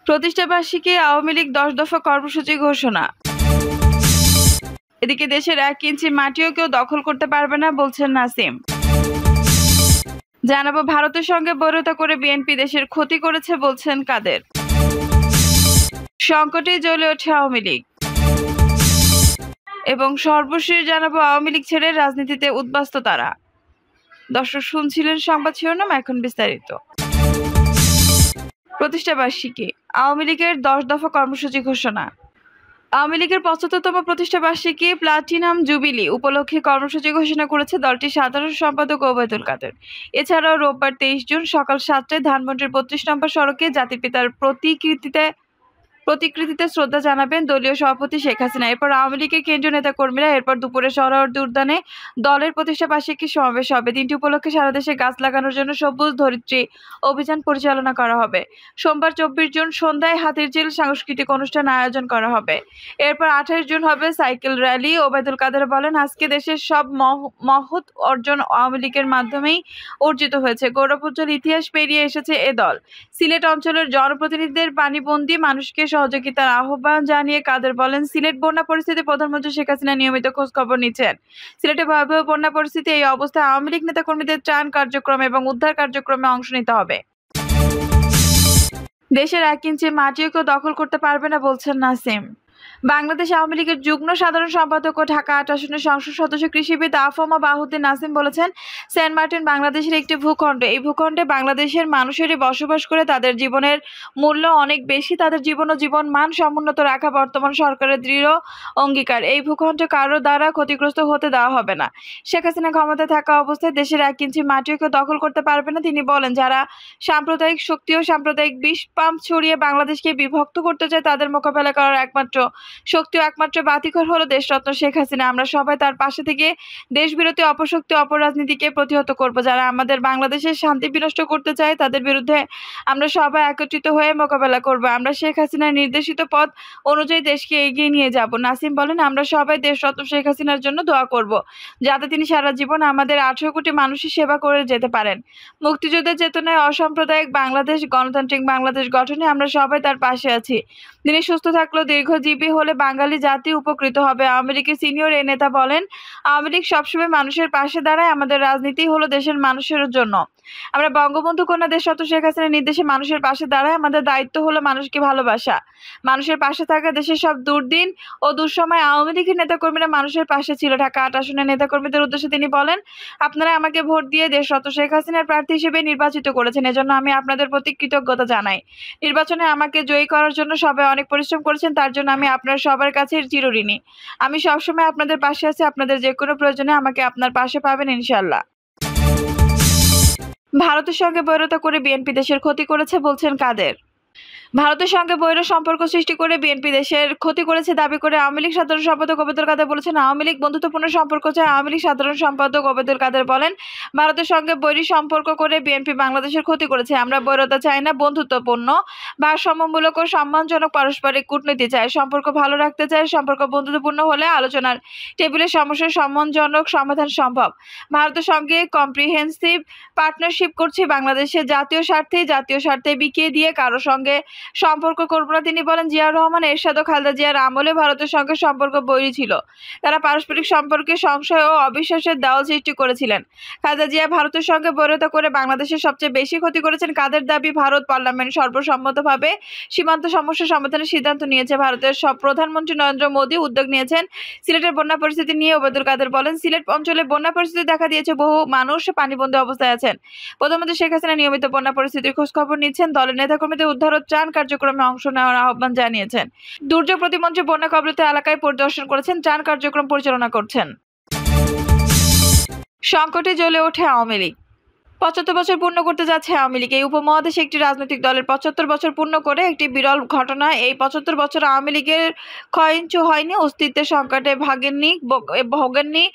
প্রতিষ্ঠাবার্ষিকী আওয়ামী লীগ ১০ দফা কর্মসূচি ঘোষণা। এদিকে দেশের ১ ইঞ্চি মাটিও কেউ দখল করতে পারবে না বলছেন নাসিম। জানাবো ভারতের সঙ্গে বৈরতা করে বিএনপি দেশের ক্ষতি করেছে বলছেন কাদের। সংকটে জ্বলে ওঠে আওয়ামী লীগ এবং সর্বশেষ জানাবো আওয়ামী লীগ ছেড়ে রাজনীতিতে উদ্বাস্ত তারা। দর্শক শুনছিলেন সংবাদ শিরোনাম, এখন বিস্তারিত। প্রতিষ্ঠাবার্ষিকী আওয়ামী লীগের ১০ দফা কর্মসূচি ঘোষণা। আওয়ামী লীগের ৭৫তম প্রতিষ্ঠাবার্ষিকী প্লাটিনাম জুবিলি উপলক্ষে কর্মসূচি ঘোষণা করেছে দলটির সাধারণ সম্পাদক ওবায়দুল কাদের। এছাড়াও রোববার ২৩ জুন সকাল ৭টায় ধানমন্ডির ৩২ নম্বর সড়কে জাতির পিতার প্রতিকৃতিতে শ্রদ্ধা জানাবেন দলীয় সভাপতি শেখ হাসিনা। এরপর আওয়ামী লীগের কেন্দ্রীয় নেতাকর্মীরা এরপর দুপুরে সোহরাওয়ার্দী উদ্যানে দলের প্রতিষ্ঠাবার্ষিকী সমাবেশ হবে। দিনটি উপলক্ষে সারা দেশে গাছ লাগানোর জন্য সবুজ ধরিত্রী অভিযান পরিচালনা করা হবে। সোমবার ২৪ জুন সন্ধ্যায় হাতিরঝিল সাংস্কৃতিক অনুষ্ঠান আয়োজন করা হবে। এরপর ২৮ জুন হবে সাইকেল র্যালি। ওবায়দুল কাদের বলেন, আজকে দেশের সব মহৎ অর্জন আওয়ামী লীগের মাধ্যমেই অর্জিত হয়েছে। গৌরবোজ্জ্বল ইতিহাস পেরিয়ে এসেছে এ দল। সিলেট অঞ্চলের জনপ্রতিনিধিদের পানিবন্দী মানুষকে সহযোগিতার আহ্বান জানিয়ে কাদের বলেন, সিলেট বন্যা পরিস্থিতি প্রধানমন্ত্রী শেখ হাসিনা নিয়মিত খোঁজ খবর নিচ্ছেন। সিলেটে ভয়াবহ বন্যা পরিস্থিতি, এই অবস্থায় আওয়ামী লীগ নেতাকর্মীদের ত্রাণ কার্যক্রম এবং উদ্ধার কার্যক্রমে অংশ নিতে হবে। দেশের ১ ইঞ্চি মাটিও কেউ দখল করতে পারবে না বলছেন নাসিম। বাংলাদেশ আওয়ামী লীগের যুগ্ম সাধারণ সম্পাদক ও ঢাকা ৮ আসনের সংসদ সদস্য কৃষিবিদ আফমা বাহুদ্দিন নাসিম বলেছেন, সেন্ট মার্টিন বাংলাদেশের একটি ভূখণ্ড। এই ভূখণ্ডে বাংলাদেশের মানুষেরই বসবাস করে তাদের জীবনের মূল্য অনেক বেশি। তাদের জীবন ও জীবন মান সমুন্নত রাখা বর্তমান সরকারের দৃঢ় অঙ্গীকার। এই ভূখণ্ড কারো দ্বারা ক্ষতিগ্রস্ত হতে দেওয়া হবে না। শেখ হাসিনা ক্ষমতায় থাকা অবস্থায় দেশের ১ ইঞ্চি মাটিও কেউ দখল করতে পারবে না। তিনি বলেন, যারা সাম্প্রদায়িক শক্তি ও সাম্প্রদায়িক বিষ পাম্প ছড়িয়ে বাংলাদেশকে বিভক্ত করতে চায় তাদের মোকাবেলা করার একমাত্র শক্তি ও একমাত্র বাতিঘর হলো দেশরত্ন শেখ হাসিনা। আমরা সবাই তার পাশে থেকে দেশবিরোধী অপশক্তি অপরাজনীতিকে প্রতিহত করব। যারা আমাদের বাংলাদেশের শান্তি বিনষ্ট করতে চায় তাদের বিরুদ্ধে আমরা সবাই একত্রিত হয়ে মোকাবেলা করব। আমরা শেখ হাসিনার নির্দেশিত পথ অনুযায়ী দেশকে এগিয়ে নিয়ে যাব। নাসিম বলেন, আমরা সবাই দেশরত্ন শেখ হাসিনার জন্য দোয়া করব, যাতে তিনি সারা জীবন আমাদের ১৮ কোটি মানুষের সেবা করে যেতে পারেন। মুক্তিযুদ্ধের চেতনায় অসাম্প্রদায়িক বাংলাদেশ, গণতান্ত্রিক বাংলাদেশ গঠনে আমরা সবাই তার পাশে আছি। তিনি সুস্থ থাকলেও দীর্ঘজীবী হলে বাঙালি জাতি উপকৃত হবে। আওয়ামী লীগের সিনিয়র এই নেতা বলেন, আওয়ামী লীগ সবসময় মানুষের পাশে দাঁড়ায়। আমাদের রাজনীতি হলো দেশের মানুষের জন্য। আমরা বঙ্গবন্ধু কন্যা দেশরত্ন শেখ হাসিনার নির্দেশে মানুষের পাশে দাঁড়ায়। আমাদের দায়িত্ব হলো মানুষকে ভালোবাসা, মানুষের পাশে থাকা। দেশের সব দুর্দিন ও দুঃসময় আওয়ামী লীগের নেতাকর্মীরা মানুষের পাশে ছিল। ঢাকা ৮ আসনের নেতাকর্মীদের উদ্দেশ্যে তিনি বলেন, আপনারা আমাকে ভোট দিয়ে দেশরত্ন শেখ হাসিনার প্রার্থী হিসেবে নির্বাচিত করেছেন, এজন্য আমি আপনাদের প্রতি কৃতজ্ঞতা জানাই। নির্বাচনে আমাকে জয়ী করার জন্য সবাই অনেক পরিশ্রম করেছেন, তার জন্য আমি আপনার সবার কাছে চিরঋণী। আমি সবসময় আপনাদের পাশে আছি। আপনাদের যে কোনো প্রয়োজনে আমাকে আপনার পাশে পাবেন ইনশাআল্লাহ। ভারতের সঙ্গে বৈরতা করে বিএনপি দেশের ক্ষতি করেছে বলছেন কাদের। ভারতের সঙ্গে বৈর সম্পর্ক সৃষ্টি করে বিএনপি দেশের ক্ষতি করেছে দাবি করে আওয়ামী লীগ সাধারণ সম্পাদক ওবায়দুল কাদের বলেছেন, আওয়ামী লীগ বন্ধুত্বপূর্ণ সম্পর্ক চায়। আওয়ামী লীগ সাধারণ সম্পাদক ওবায়দুল কাদের বলেন, ভারতের সঙ্গে বৈরী সম্পর্ক করে বিএনপি বাংলাদেশের ক্ষতি করেছে। আমরা বৈরতা চাই না, বন্ধুত্বপূর্ণ ভারসাম্যমূলক ও সম্মানজনক পারস্পরিক কূটনীতি চাই। সম্পর্ক ভালো রাখতে চাই। সম্পর্ক বন্ধুত্বপূর্ণ হলে আলোচনার টেবিলে সমস্যার সম্মানজনক সমাধান সম্ভব। ভারতের সঙ্গে কম্প্রিহেন্সিভ পার্টনারশিপ করছি। বাংলাদেশের জাতীয় স্বার্থে বিকিয়ে দিয়ে কারো সঙ্গে সম্পর্ক করব না। তিনি বলেন, জিয়াউর রহমান, এরশাদ ও খালেদা জিয়ার আমলে ভারতের সঙ্গে সম্পর্ক বৈরী ছিল। তারা পারস্পরিক সম্পর্কে সংশয় ও অবিশ্বাসের দেওয়াল সৃষ্টি করেছিলেন। খালেদা জিয়া ভারতের সঙ্গে বৈরতা করে বাংলাদেশের সবচেয়ে বেশি ক্ষতি করেছেন। কাদের দাবি, ভারত পার্লামেন্ট সর্বসম্মতভাবে সীমান্ত সমস্যা সমাধানের সিদ্ধান্ত নিয়েছে। ভারতের প্রধানমন্ত্রী নরেন্দ্র মোদী উদ্যোগ নিয়েছেন। সিলেটের বন্যা পরিস্থিতি নিয়ে ওবায়দুল কাদের বলেন, সিলেট অঞ্চলে বন্যা পরিস্থিতি দেখা দিয়েছে। বহু মানুষ পানিবন্দী অবস্থায় আছেন। প্রধানমন্ত্রী শেখ হাসিনা নিয়মিত বন্যা পরিস্থিতির খোঁজ খবর নিচ্ছেন। দলের নেতাকর্মীদের উদ্ধার ও ত্রাণ কার্যক্রমে অংশ নেওয়ার আহ্বান জানিয়েছেন। দুর্যোগ প্রতিমন্ত্রী বন্যা কবলিত এলাকায় পরিদর্শন করেছেন, ত্রাণ কার্যক্রম পরিচালনা করছেন। সংকটে জ্বলে ওঠে আওয়ামী লীগ। ৭৫ বছর পূর্ণ করতে যাচ্ছে আওয়ামী লীগ। এই উপমহাদেশে একটি রাজনৈতিক দলের ৭৫ বছর পূর্ণ করে একটি বিরল ঘটনা। এই ৭৫ বছর আওয়ামী লীগের ক্ষয়িঞ্চু হয়নি, অস্তিত্বের সংকটে ভোগেননি।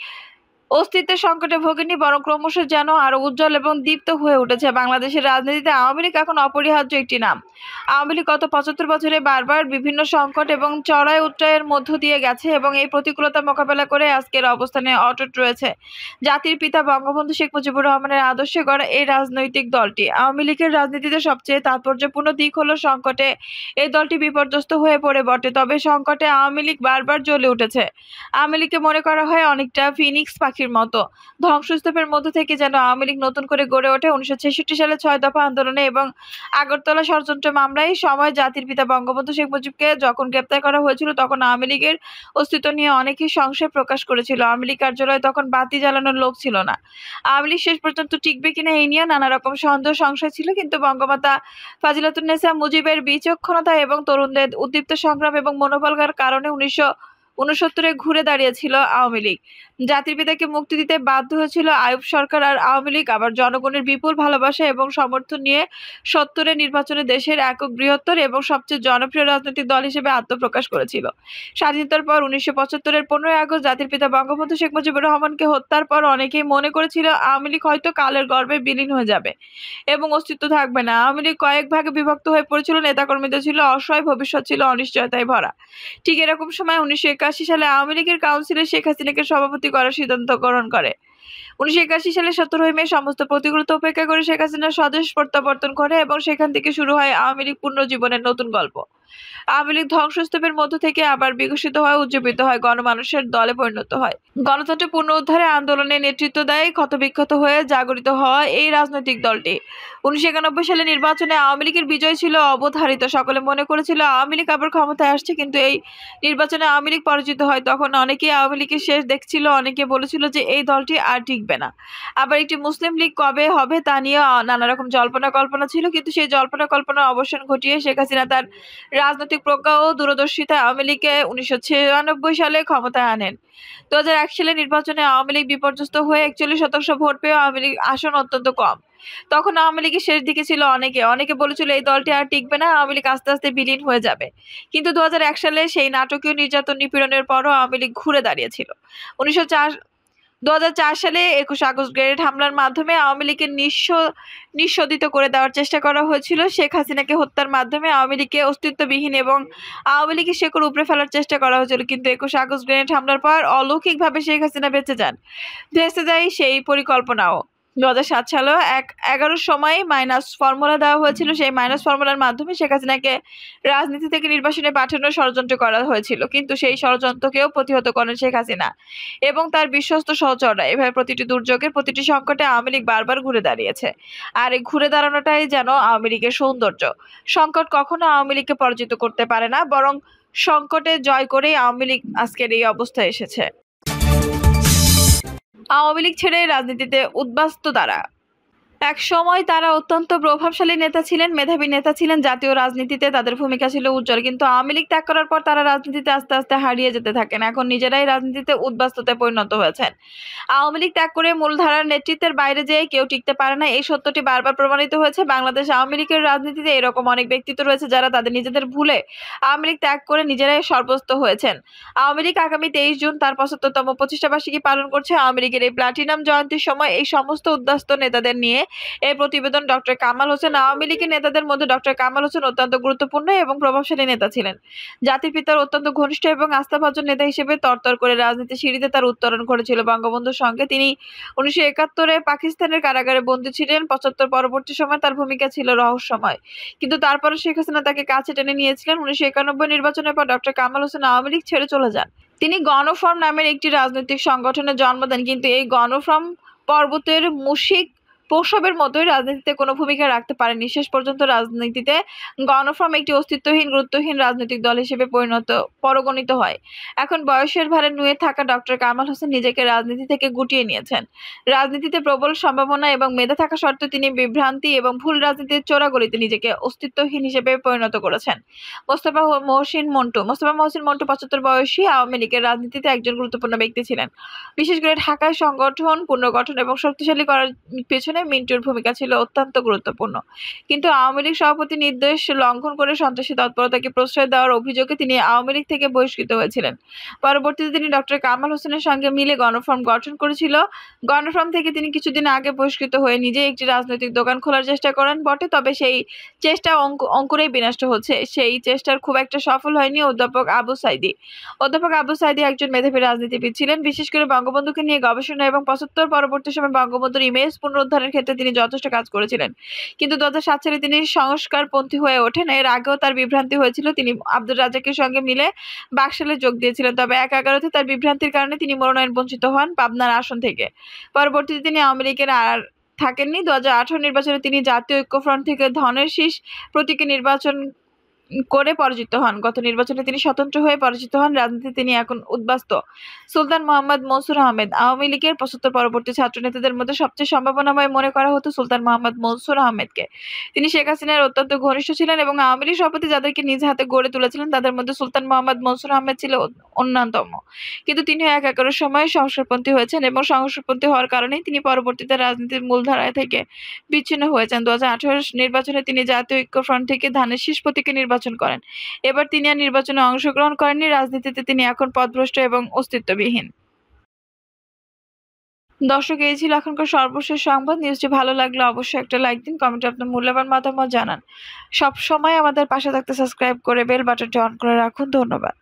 অস্তিত্বের সংকটে ভোগেনি, বরং ক্রমশ যেন আরো উজ্জ্বল এবং দীপ্ত হয়ে উঠেছে। বাংলাদেশের রাজনীতিতে আওয়ামী লীগ এখন অপরিহার্য একটি নাম। আওয়ামী লীগ গত ৭৫ বছরে বারবার বিভিন্ন সংকট এবং চড়াই উতরাইয়ের মধ্য দিয়ে গেছে এবং এই প্রতিকূলতা মোকাবেলা করে আজকের অবস্থানে অটুট রয়েছে। জাতির পিতা বঙ্গবন্ধু শেখ মুজিবুর রহমানের আদর্শে গড়া এই রাজনৈতিক দলটি। আওয়ামী লীগের রাজনীতিতে সবচেয়ে তাৎপর্যপূর্ণ দিক হলো সংকটে এই দলটি বিপর্যস্ত হয়ে পড়ে বটে, তবে সংকটে আওয়ামী লীগ বারবার জ্বলে উঠেছে। আওয়ামী লীগকে মনে করা হয় অনেকটা ফিনিক্স পাখির মতো। ধ্বংসস্তূপের মধ্য থেকে যেন আওয়ামী লীগ নতুন করে গড়ে ওঠে ১৯৬৬ সালে ৬ দফা আন্দোলনে এবং আগরতলা ষড়যন্ত্র মামলায়। সময় জাতির পিতা বঙ্গবন্ধু শেখ মুজিবকে যখন গ্রেপ্তার করা হয়েছিল তখন আওয়ামী লীগের অস্তিত্ব নিয়ে অনেকেই সংশয় প্রকাশ করেছিল। আওয়ামী লীগ কার্যালয়ে তখন বাতি জ্বালানোর লোক ছিল না। আওয়ামী লীগ শেষ পর্যন্ত টিকবে কিনা এই নিয়ে নানা রকম সন্দেহ সংশয় ছিল, কিন্তু বঙ্গমাতা ফাজিলাতুন্নেসা মুজিবের বিচক্ষণতা এবং তরুণদের উদ্দীপ্ত সংগ্রাম এবং মনোবলের কারণে ১৯৬৯-এ ঘুরে দাঁড়িয়েছিল আওয়ামী লীগ। জাতির পিতাকে মুক্তি দিতে বাধ্য হয়েছিল আইয়ুব সরকার আর আওয়ামী লীগ আবার জনগণের বিপুল ভালোবাসা এবং সমর্থন নিয়ে ৭০-এর নির্বাচনে দেশের একক বৃহত্তর এবং সবচেয়ে জনপ্রিয় রাজনৈতিক দল হিসেবে আত্মপ্রকাশ করেছিল। স্বাধীনতার পর ১৯৭৫-এর ১৫ই আগস্ট জাতির পিতা বঙ্গবন্ধু শেখ মুজিবুর রহমানকে হত্যার পর অনেকেই মনে করেছিল আওয়ামী লীগ হয়তো কালের গর্ভে বিলীন হয়ে যাবে এবং অস্তিত্ব থাকবে না। আওয়ামী লীগ কয়েক ভাগে বিভক্ত হয়ে পড়েছিল, নেতাকর্মীদের ছিল অসহায়, ভবিষ্যৎ ছিল অনিশ্চয়তায় ভরা। ঠিক এরকম সময় ১৯৮১ সালে আওয়ামী লীগের কাউন্সিলে শেখ হাসিনাকে সভাপতি করার সিদ্ধান্ত গ্রহণ করে। ১৯৮১ সালের ১৭ মে সমস্ত প্রতিকূলতা উপেক্ষা করে শেখ হাসিনা স্বদেশ প্রত্যাবর্তন করে এবং সেখান থেকে শুরু হয় আওয়ামী লীগ পুনর্জীবনের নতুন গল্প। আওয়ামী লীগ ধ্বংসস্তূপের মধ্য থেকে আবার বিকশিত হয়, উজ্জীবিত হয়, গণমানুষের দলে পরিণত হয়। গণতন্ত্র পুনরুদ্ধারে আন্দোলনে নেতৃত্ব দেয় ক্ষতবিক্ষত হয়ে জাগরিত হওয়া এই রাজনৈতিক দলটি। ১৯৯১ সালে নির্বাচনে আওয়ামী লীগের বিজয় ছিল অবধারিত। সকলে মনে করেছিল আওয়ামী লীগ আবার ক্ষমতায় আসছে, কিন্তু এই নির্বাচনে আওয়ামী লীগ পরাজিত হয়। তখন অনেকেই আওয়ামী লীগের শেষ দেখছিল, অনেকে বলেছিল যে এই দলটি আর টিকবে না। আবার একটি মুসলিম লীগ কবে হবে তা নিয়ে নানা রকম জল্পনা কল্পনা ছিল, কিন্তু সেই জল্পনা কল্পনার অবসান ঘটিয়ে শেখ হাসিনা তার রাজনৈতিক প্রজ্ঞা ও দূরদর্শিতায় আওয়ামী লীগকে ১৯৯৬ সালে ক্ষমতায় আনেন। ২০০১ সালে নির্বাচনে আওয়ামী লীগ বিপর্যস্ত হয়ে ৪১% ভোট পেয়ে আওয়ামী লীগ আসন অত্যন্ত কম। তখন আওয়ামী লীগের শেষ দিকে ছিল অনেকে বলেছিল এই দলটি আর টিকবে না, আওয়ামী লীগ আস্তে আস্তে বিলীন হয়ে যাবে। কিন্তু ২০০১ সালে সেই নাটকীয় নির্যাতন নিপীড়নের পরও আওয়ামী লীগ ঘুরে দাঁড়িয়েছিল। ২০০৪ সালে ২১ আগস্ট গ্রেনেড হামলার মাধ্যমে আওয়ামী লীগকে নিঃশোধিত করে দেওয়ার চেষ্টা করা হয়েছিল। শেখ হাসিনাকে হত্যার মাধ্যমে আওয়ামী লীগকে অস্তিত্ববিহীন এবং আওয়ামী লীগের শেকড় উপড়ে ফেলার চেষ্টা করা হয়েছিল, কিন্তু ২১ আগস্ট গ্রেনেড হামলার পর অলৌকিকভাবে শেখ হাসিনা বেঁচে যান। ভেস্তে যায় সেই পরিকল্পনাও। ২০০৭ সালে ১১ সময় মাইনাস ফর্মুলা দেওয়া হয়েছিল। সেই মাইনাস ফর্মুলার মাধ্যমে শেখ হাসিনাকে রাজনীতি থেকে নির্বাসনে পাঠানোর ষড়যন্ত্র করা হয়েছিল, কিন্তু সেই ষড়যন্ত্রকেও প্রতিহত করেন শেখ হাসিনা এবং তার বিশ্বস্ত সহচররা। এভাবে প্রতিটি দুর্যোগের, প্রতিটি সংকটে আওয়ামী লীগ বারবার ঘুরে দাঁড়িয়েছে। আর এই ঘুরে দাঁড়ানোটাই যেন আওয়ামী লীগের সৌন্দর্য। সংকট কখনো আওয়ামী লীগকে পরাজিত করতে পারে না, বরং সংকটে জয় করেই আওয়ামী লীগ আজকের এই অবস্থায় এসেছে। আওয়ামী লীগ ছেড়ে রাজনীতিতে উদ্বাস্তু তারা। এক সময় তারা অত্যন্ত প্রভাবশালী নেতা ছিলেন, মেধাবী নেতা ছিলেন। জাতীয় রাজনীতিতে তাদের ভূমিকা ছিল উজ্জ্বল, কিন্তু আওয়ামী লীগ ত্যাগ করার পর তারা রাজনীতিতে আস্তে আস্তে হারিয়ে যেতে থাকেন। এখন নিজেরাই রাজনীতিতে উদ্বাস্তুতে পরিণত হয়েছেন। আওয়ামী লীগ ত্যাগ করে মূলধারার নেতৃত্বের বাইরে যেয়ে কেউ টিকতে পারে না, এই সত্যটি বারবার প্রমাণিত হয়েছে। বাংলাদেশ আওয়ামী লীগের রাজনীতিতে এরকম অনেক ব্যক্তিত্ব রয়েছে যারা তাদের নিজেদের ভুলে আওয়ামী লীগ ত্যাগ করে নিজেরাই সর্বস্ত হয়েছেন। আওয়ামী লীগ আগামী ২৩ জুন তার ৭৫তম প্রতিষ্ঠাবার্ষিকী পালন করছে। আওয়ামী লীগের এই প্লাটিনাম জয়ন্তীর সময় এই সমস্ত উদ্বাস্ত নেতাদের নিয়ে এই প্রতিবেদন। ডক্টর কামাল হোসেন। আওয়ামী লীগের নেতাদের মধ্যে ডক্টর কামাল হোসেন অত্যন্ত গুরুত্বপূর্ণ এবং প্রভাবশালী নেতা ছিলেন। জাতির পিতার অত্যন্ত ঘনিষ্ঠ এবং আস্থাভাজন নেতা হিসেবে তরতর করে রাজনীতির সিঁড়িতে তার উত্তরণ ঘটেছিল বঙ্গবন্ধুর সঙ্গে। তিনি ১৯৭১-এ পাকিস্তানের কারাগারে বন্দী ছিলেন। ৭৫ পরবর্তী সময় তার ভূমিকা ছিল রহস্যময়, কিন্তু তারপরে শেখ হাসিনা তাকে কাছে টেনে নিয়েছিলেন। ১৯৯১ নির্বাচনের পর ডক্টর কামাল হোসেন আওয়ামী লীগ ছেড়ে চলে যান। তিনি গণফ্রন্ট নামের একটি রাজনৈতিক সংগঠনের জন্ম দেন, কিন্তু এই গণফ্রন্ট পর্বতের মুশিক প্রসবের মতোই রাজনীতিতে কোনো ভূমিকা রাখতে পারেনি। শেষ পর্যন্ত রাজনীতিতে গণফ্রন্ট একটি অস্তিত্বহীন, গুরুত্বহীন রাজনৈতিক দল হিসেবে পরিগণিত হয়। এখন বয়সের ভারে নুয়ে থাকা ডক্টর কামাল হোসেন নিজেকে রাজনীতি থেকে গুটিয়ে নিয়েছেন। রাজনীতিতে প্রবল সম্ভাবনা এবং মেধা থাকা সত্ত্বেও তিনি বিভ্রান্তি এবং ভুল রাজনীতির চোরাগলিতে নিজেকে অস্তিত্বহীন হিসেবে পরিণত করেছেন। মোস্তফা মহসিন মন্টু। ৭৫ বয়সী আওয়ামী লীগের রাজনীতিতে একজন গুরুত্বপূর্ণ ব্যক্তি ছিলেন। বিশেষ করে ঢাকায় সংগঠন পুনর্গঠন এবং শক্তিশালী করার পেছনে নির্বাচনে মিন্টুর ভূমিকা ছিল অত্যন্ত গুরুত্বপূর্ণ। কিন্তু আওয়ামী লীগ সভাপতি নির্দেশ লঙ্ঘন করে সন্ত্রাসী তৎপরতাকে প্রশ্রয় দেওয়ার অভিযোগে তিনি আওয়ামী লীগ থেকে বহিষ্কৃত হয়েছিলেন। পরবর্তীতে তিনি ডক্টর কামাল হোসেনের সঙ্গে মিলে গণফ্রন্ট গঠন করেছিল। গণফ্রন্ট থেকে তিনি কিছুদিন আগে বহিষ্কৃত হয়ে নিজেই একটি রাজনৈতিক দোকান খোলার চেষ্টা করেন বটে, তবে সেই চেষ্টা অঙ্কুরেই বিনষ্ট হচ্ছে। সেই চেষ্টার খুব একটা সফল হয়নি। অধ্যাপক আবু সাঈদী একজন মেধাবী রাজনীতিবিদ ছিলেন। বিশেষ করে বঙ্গবন্ধুকে নিয়ে গবেষণা এবং ৭৫ পরবর্তী সময় বঙ্গবন্ধুর ইমেজ পুনরুদ্ধারের ক্ষেত্রে তিনি যথেষ্ট কাজ করেছিলেন। কিন্তু ২০০৭ সালে তিনি সংস্কারপন্থী হয়ে ওঠেন। এর আগেও তার বিভ্রান্তি হয়েছিল। তিনি আব্দুর রাজ্জাকের সঙ্গে মিলে বাকশালে যোগ দিয়েছিলেন, তবে ১/১১-তে তার বিভ্রান্তির কারণে তিনি মনোনয়ন বঞ্চিত হন পাবনার আসন থেকে। পরবর্তীতে তিনি আওয়ামী লীগের আর থাকেননি। ২০১৮ নির্বাচনে তিনি জাতীয় ঐক্যফ্রন্ট থেকে ধনের শীষ প্রতীকে নির্বাচন করে পরাজিত হন। গত নির্বাচনে তিনি স্বতন্ত্র হয়ে পরাজিত হন। রাজনীতিতে তিনি এখন উদ্বাস্তু। সুলতান মোহাম্মদ মনসুর আহমেদ আওয়ামী লীগের ৭৫ পরবর্তী ছাত্র নেতাদের মধ্যে সবচেয়ে সম্ভাবনাময় মনে করা হতো সুলতান মোহাম্মদ মনসুর আহমেদকে। তিনি শেখ হাসিনার অত্যন্ত ঘনিষ্ঠ ছিলেন এবং আওয়ামী লীগ সভাপতি যাদেরকে নিজ হাতে গড়ে তুলেছিলেন তাদের মধ্যে সুলতান মোহাম্মদ মনসুর আহমেদ ছিল অন্যতম। কিন্তু তিনিও ১/১১-এর সময় সংস্কারপন্থী হয়েছেন এবং সংস্কারপন্থী হওয়ার কারণেই তিনি পরবর্তীতে রাজনীতির মূলধারা থেকে বিচ্ছিন্ন হয়েছেন। ২০১৮ নির্বাচনে তিনি জাতীয় ঐক্যফ্রন্ট থেকে ধানের শীষ প্রতীকে নির্বাচন করেন। এবার তিনি আর নির্বাচনে অংশগ্রহণ করেননি। রাজনীতিতে তিনি এখন পথভ্রষ্ট এবং অস্তিত্ববিহীন। দর্শক, এই ছিল এখনকার সর্বশেষ সংবাদ। নিউজটি ভালো লাগলে অবশ্যই একটা লাইক দিন, কমেন্টে আপনার মূল্যবান মতামত জানান। সব সময় আমাদের পাশে থাকতে সাবস্ক্রাইব করে বেল বাটনটি অন করে রাখুন। ধন্যবাদ।